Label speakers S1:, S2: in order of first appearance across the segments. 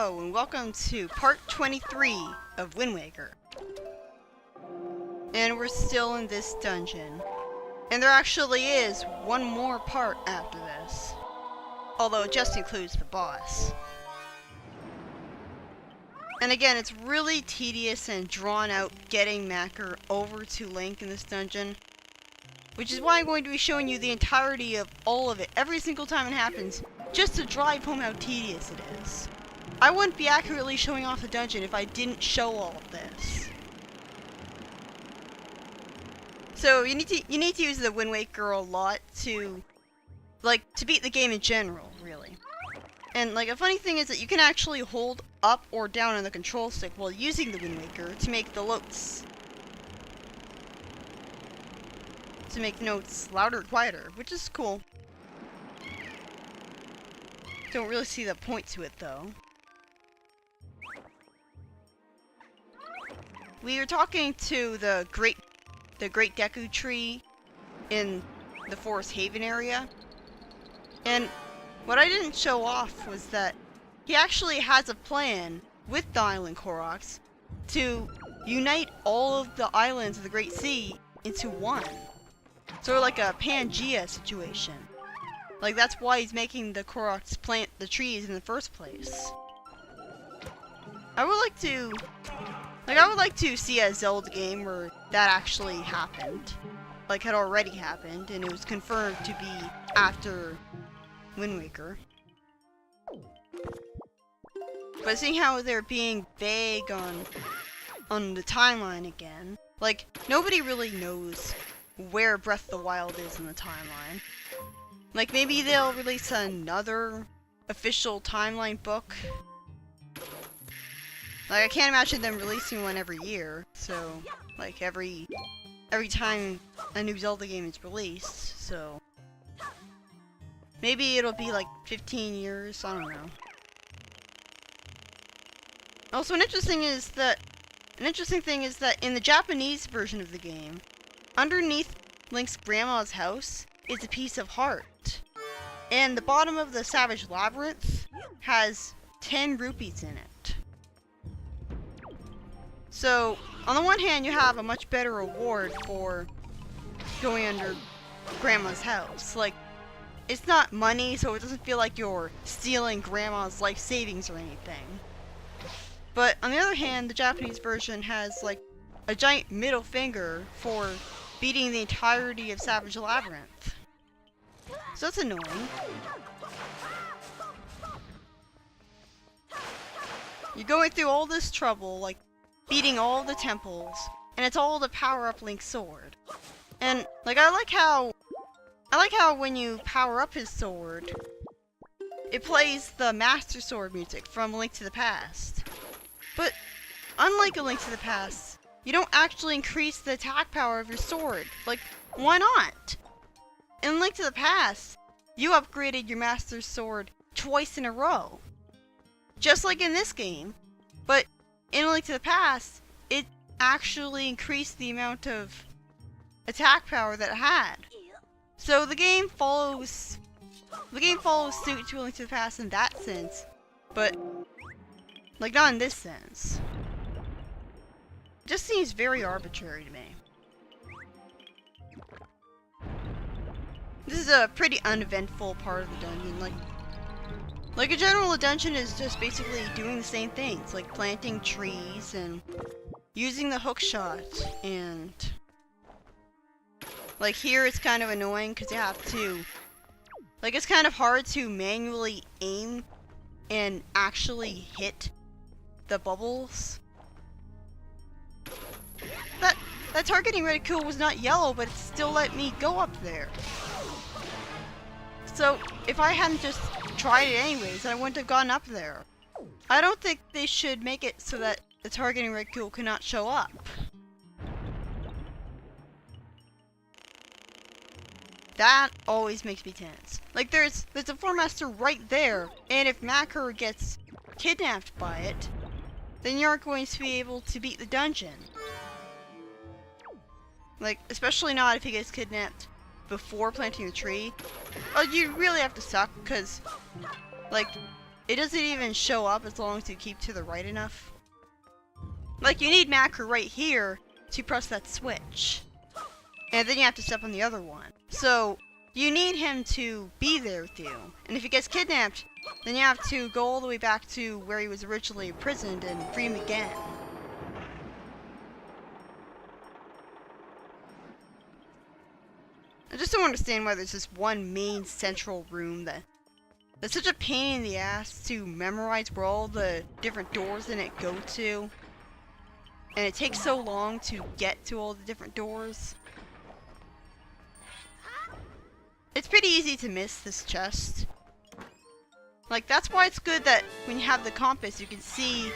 S1: Hello and welcome to part 23 of Wind Waker. And we're still in this dungeon. And there actually is one more part after this. Although it just includes the boss. And again, it's really tedious and drawn out getting Macker over to Link in this dungeon. Which is why I'm going to be showing you the entirety of all of it every single time it happens, just to drive home how tedious it is. I wouldn't be accurately showing off the dungeon if I didn't show all of this. So you need to use the Wind Waker a lot to beat the game in general, really. And a funny thing is that you can actually hold up or down on the control stick while using the Wind Waker to make the notes louder or quieter, which is cool. Don't really see the point to it though. We were talking to the Great Deku Tree in the Forest Haven area, and what I didn't show off was that he actually has a plan with the Island Koroks to unite all of the islands of the Great Sea into one. Sort of like a Pangea situation. That's why he's making the Koroks plant the trees in the first place. I would like to see a Zelda game where that actually happened. Had already happened, and it was confirmed to be after Wind Waker. But seeing how they're being vague on the timeline again, nobody really knows where Breath of the Wild is in the timeline. Maybe they'll release another official timeline book. I can't imagine them releasing one every year, so, every time a new Zelda game is released, so... Maybe it'll be 15 years, I don't know. Also, an interesting thing is that in the Japanese version of the game, underneath Link's grandma's house is a piece of heart. And the bottom of the Savage Labyrinth has 10 rupees in it. So, on the one hand, you have a much better reward for going under grandma's house. It's not money, so it doesn't feel like you're stealing grandma's life savings or anything. But on the other hand, the Japanese version has a giant middle finger for beating the entirety of Savage Labyrinth. So that's annoying. You're going through all this trouble, beating all the temples, and it's all to power up Link's sword. And I like how when you power up his sword, it plays the Master Sword music from A Link to the Past. But unlike A Link to the Past, you don't actually increase the attack power of your sword. Why not? In Link to the Past, you upgraded your Master Sword twice in a row. Just like in this game. But in A Link to the Past, it actually increased the amount of attack power that it had. So the game follows suit to A Link to the Past in that sense, but not in this sense. It just seems very arbitrary to me. This is a pretty uneventful part of the dungeon. In general, the dungeon is just basically doing the same things, planting trees and using the hook shot, and here it's kind of annoying because you have to, it's kind of hard to manually aim and actually hit the bubbles. That targeting reticule was not yellow, but it still let me go up there. So, if I hadn't just tried it anyways, I wouldn't have gone up there. I don't think they should make it so that the targeting reticule cannot show up. That always makes me tense. There's a Floor Master right there, and if Macker gets kidnapped by it, then you aren't going to be able to beat the dungeon. Especially not if he gets kidnapped before planting the tree. Oh, you really have to suck, because, it doesn't even show up as long as you keep to the right enough. Like, you need Macro right here to press that switch. And then you have to step on the other one. So, you need him to be there with you. And if he gets kidnapped, then you have to go all the way back to where he was originally imprisoned and free him again. I just don't understand why there's this one main central room that's such a pain in the ass to memorize where all the different doors in it go to. And it takes so long to get to all the different doors. It's pretty easy to miss this chest. Like, that's why it's good that when you have the compass, you can see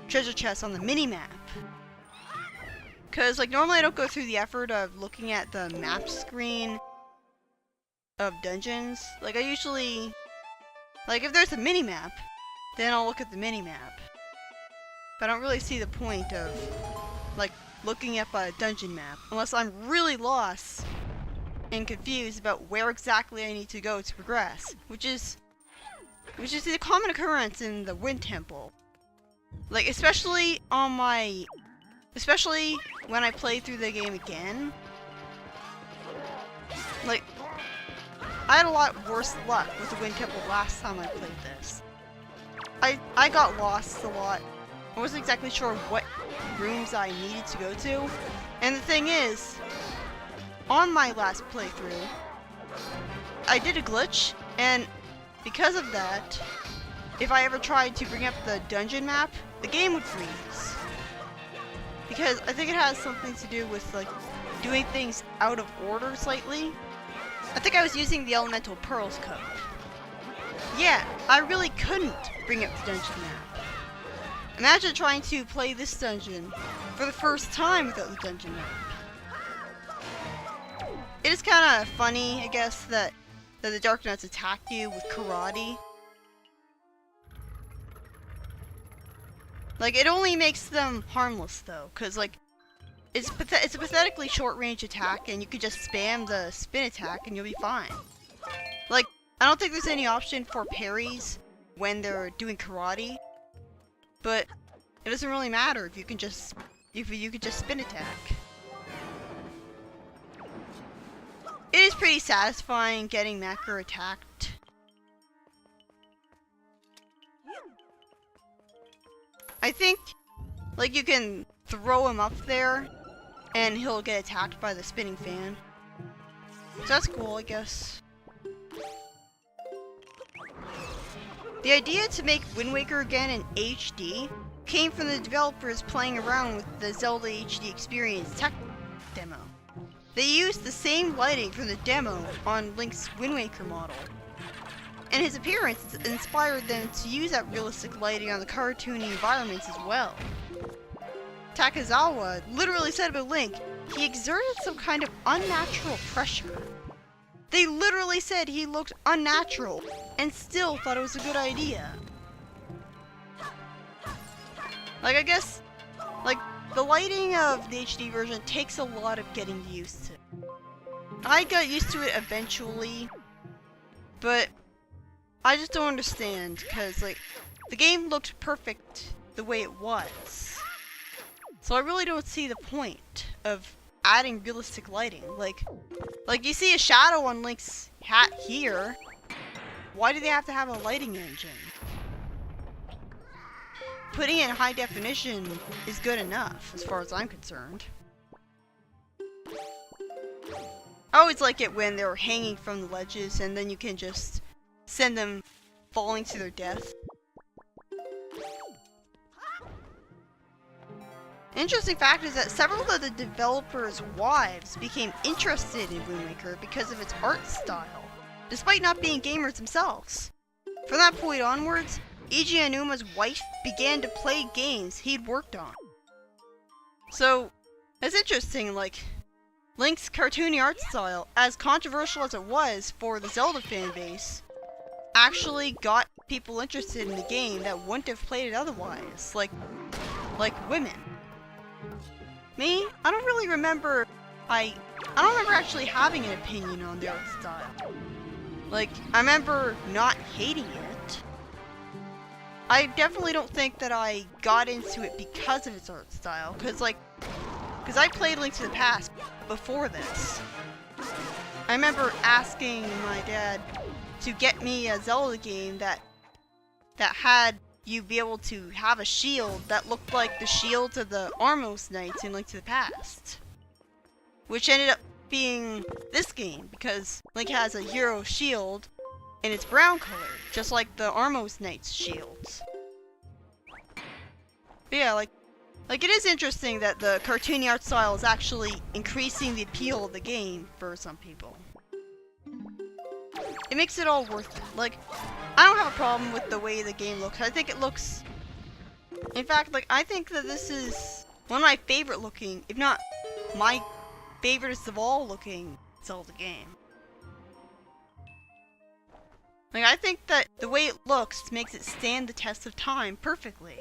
S1: treasure chests on the mini-map. Because, like, normally I don't go through the effort of looking at the map screen of dungeons. Like, I usually... Like, if there's a mini-map, then I'll look at the mini-map. But I don't really see the point of, like, looking up a dungeon map. Unless I'm really lost and confused about where exactly I need to go to progress. Which is a common occurrence in the Wind Temple. Like, especially when I play through the game again. Like, I had a lot worse luck with the Wind Temple last time I played this. I got lost a lot. I wasn't exactly sure what rooms I needed to go to. And the thing is, on my last playthrough, I did a glitch, and because of that, if I ever tried to bring up the dungeon map, the game would freeze. Because I think it has something to do with, like, doing things out of order slightly. I think I was using the Elemental Pearls code. Yeah, I really couldn't bring up the dungeon map. Imagine trying to play this dungeon for the first time without the dungeon map. It is kind of funny, I guess, that the Dark Knights attack you with karate. Like, it only makes them harmless, though, because, like, it's a pathetically short-range attack, and you could just spam the spin attack, and you'll be fine. Like, I don't think there's any option for parries when they're doing karate, but it doesn't really matter if you can just spin attack. It is pretty satisfying getting Macro attacked. I think, like, you can throw him up there, and he'll get attacked by the spinning fan. So that's cool, I guess. The idea to make Wind Waker again in HD came from the developers playing around with the Zelda HD Experience tech demo. They used the same lighting from the demo on Link's Wind Waker model. And his appearance inspired them to use that realistic lighting on the cartoony environments as well. Takazawa literally said about Link, he exerted some kind of unnatural pressure. They literally said he looked unnatural, and still thought it was a good idea. Like, I guess, like, the lighting of the HD version takes a lot of getting used to. I got used to it eventually, but I just don't understand, because, like, the game looked perfect the way it was. So I really don't see the point of adding realistic lighting. Like you see a shadow on Link's hat here. Why do they have to have a lighting engine? Putting it in high definition is good enough, as far as I'm concerned. I always like it when they're hanging from the ledges and then you can just send them falling to their death. Interesting fact is that several of the developers' wives became interested in Wind Waker because of its art style, despite not being gamers themselves. From that point onwards, Eiji Aonuma's wife began to play games he'd worked on. So, it's interesting, like, Link's cartoony art style, as controversial as it was for the Zelda fanbase, actually got people interested in the game that wouldn't have played it otherwise, like women. Me? I don't really remember, I don't remember actually having an opinion on the art style. Like, I remember not hating it, I definitely don't think that I got into it because of its art style, because I played Link to the Past before this. I remember asking my dad to get me a Zelda game that had you be able to have a shield that looked like the shields of the Armos Knights in Link to the Past. Which ended up being this game, because Link has a hero shield and it's brown colored, just like the Armos Knights shields. But yeah, like it is interesting that the cartoony art style is actually increasing the appeal of the game for some people. It makes it all worth it. Like, I don't have a problem with the way the game looks. I think it looks... In fact, like, I think that this is one of my favorite looking, if not my favoriteest of all looking Zelda game. Like, I think that the way it looks makes it stand the test of time perfectly.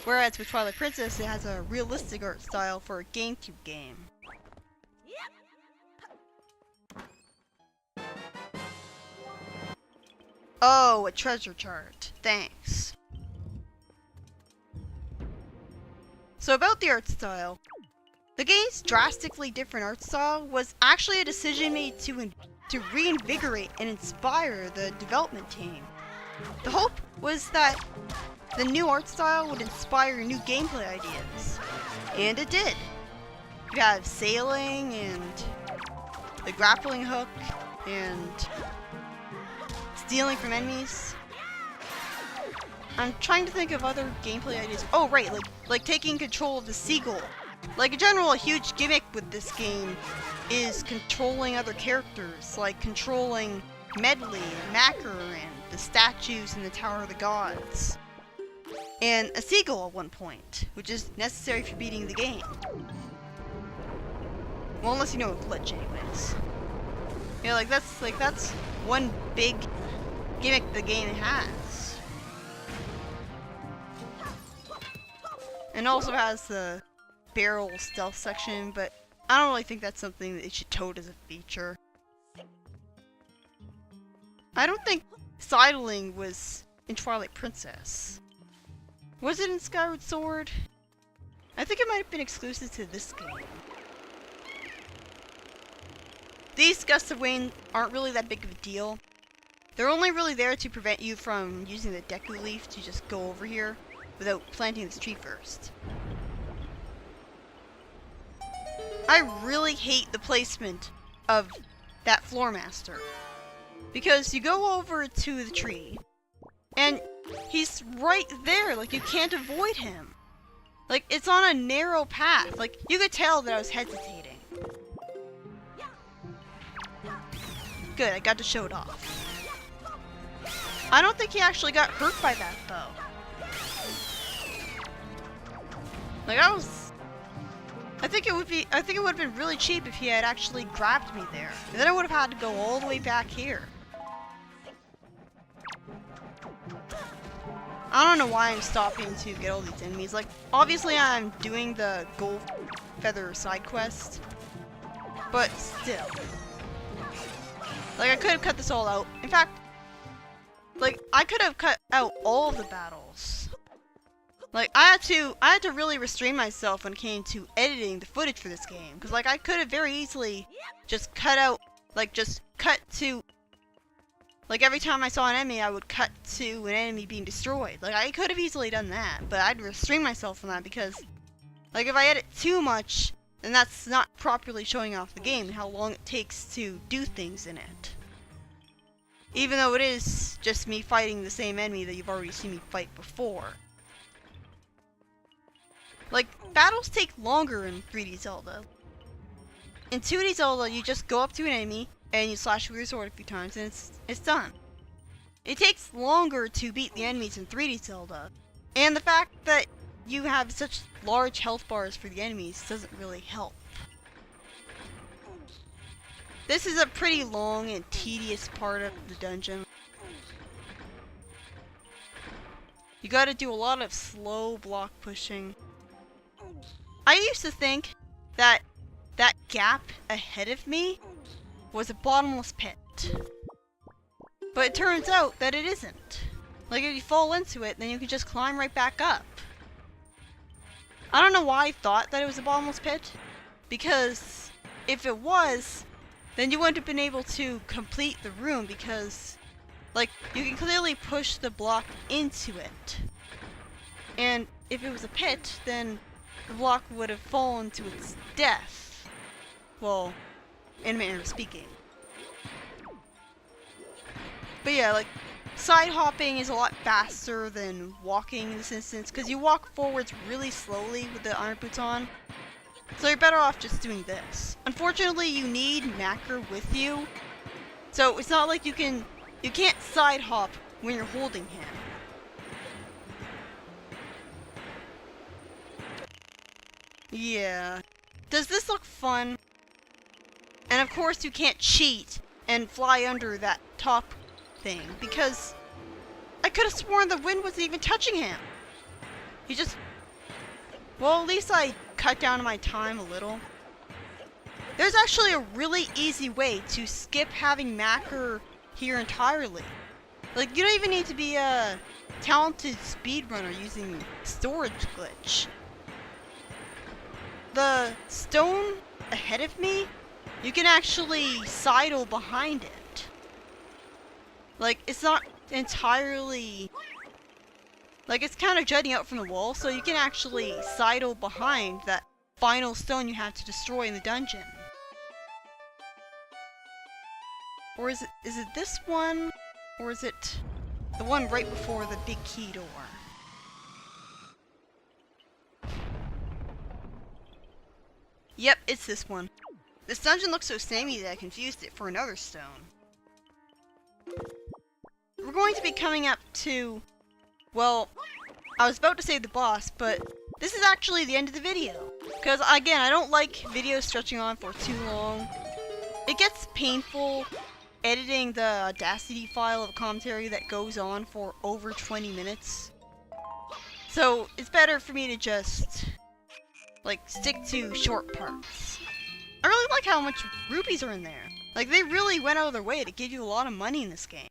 S1: Whereas with Twilight Princess, it has a realistic art style for a GameCube game. Oh, a treasure chart. Thanks. So about the art style. The game's drastically different art style was actually a decision made to reinvigorate and inspire the development team. The hope was that the new art style would inspire new gameplay ideas. And it did. You have sailing and the grappling hook and stealing from enemies. I'm trying to think of other gameplay ideas. Oh right, like taking control of the seagull. Like in general, a huge gimmick with this game is controlling other characters, like controlling Medley and Macker and the statues in the Tower of the Gods. And a seagull at one point, which is necessary for beating the game. Well, unless you know a glitch anyways. Yeah, that's one big gimmick the game has. And also has the barrel stealth section, but I don't really think that's something that it should tote as a feature. I don't think sidling was in Twilight Princess. Was it in Skyward Sword? I think it might have been exclusive to this game. These gusts of wind aren't really that big of a deal. They're only really there to prevent you from using the Deku Leaf to just go over here without planting this tree first. I really hate the placement of that Floor Master. Because you go over to the tree, and he's right there, like you can't avoid him. Like, it's on a narrow path. Like, you could tell that I was hesitating. Good, I got to show it off. I don't think he actually got hurt by that, though. Like, I think it would have been really cheap if he had actually grabbed me there. And then I would have had to go all the way back here. I don't know why I'm stopping to get all these enemies. Like, obviously I'm doing the Gold Feather side quest, but still. Like, I could have cut this all out. In fact, like, I could have cut out all of the battles. Like, I had to really restrain myself when it came to editing the footage for this game. Because, like, I could have very easily just cut out, like, just cut to... Like, every time I saw an enemy, I would cut to an enemy being destroyed. Like, I could have easily done that, but I'd restrain myself from that because, like, if I edit too much, then that's not properly showing off the game and how long it takes to do things in it. Even though it is just me fighting the same enemy that you've already seen me fight before. Like, battles take longer in 3D Zelda. In 2D Zelda, you just go up to an enemy, and you slash with your sword a few times, and it's done. It takes longer to beat the enemies in 3D Zelda, and the fact that you have such large health bars for the enemies doesn't really help. This is a pretty long and tedious part of the dungeon. You gotta do a lot of slow block pushing. I used to think that that gap ahead of me was a bottomless pit. But it turns out that it isn't. Like, if you fall into it, then you can just climb right back up. I don't know why I thought that it was a bottomless pit, because if it was, then you wouldn't have been able to complete the room, because, like, you can clearly push the block into it. And if it was a pit, then the block would have fallen to its death. Well, in a manner of speaking. But yeah, like, side hopping is a lot faster than walking in this instance, because you walk forwards really slowly with the iron boots on. So you're better off just doing this. Unfortunately, you need Knacker with you, so it's not like you can't side hop when you're holding him. Yeah. Does this look fun? And of course you can't cheat and fly under that top thing, because I could have sworn the wind wasn't even touching him. He just... Well, at least I cut down on my time a little. There's actually a really easy way to skip having Knacker here entirely. Like, you don't even need to be a talented speedrunner using storage glitch. The stone ahead of me, you can actually sidle behind it. Like, it's not entirely... Like, it's kind of jutting out from the wall, so you can actually sidle behind that final stone you have to destroy in the dungeon. Or is it this one? Or is it the one right before the big key door? Yep, it's this one. This dungeon looks so samey that I confused it for another stone. We're going to be coming up to... Well, I was about to say the boss, but this is actually the end of the video. Because, again, I don't like videos stretching on for too long. It gets painful editing the Audacity file of a commentary that goes on for over 20 minutes. So, it's better for me to just, like, stick to short parts. I really like how much rupees are in there. Like, they really went out of their way to give you a lot of money in this game.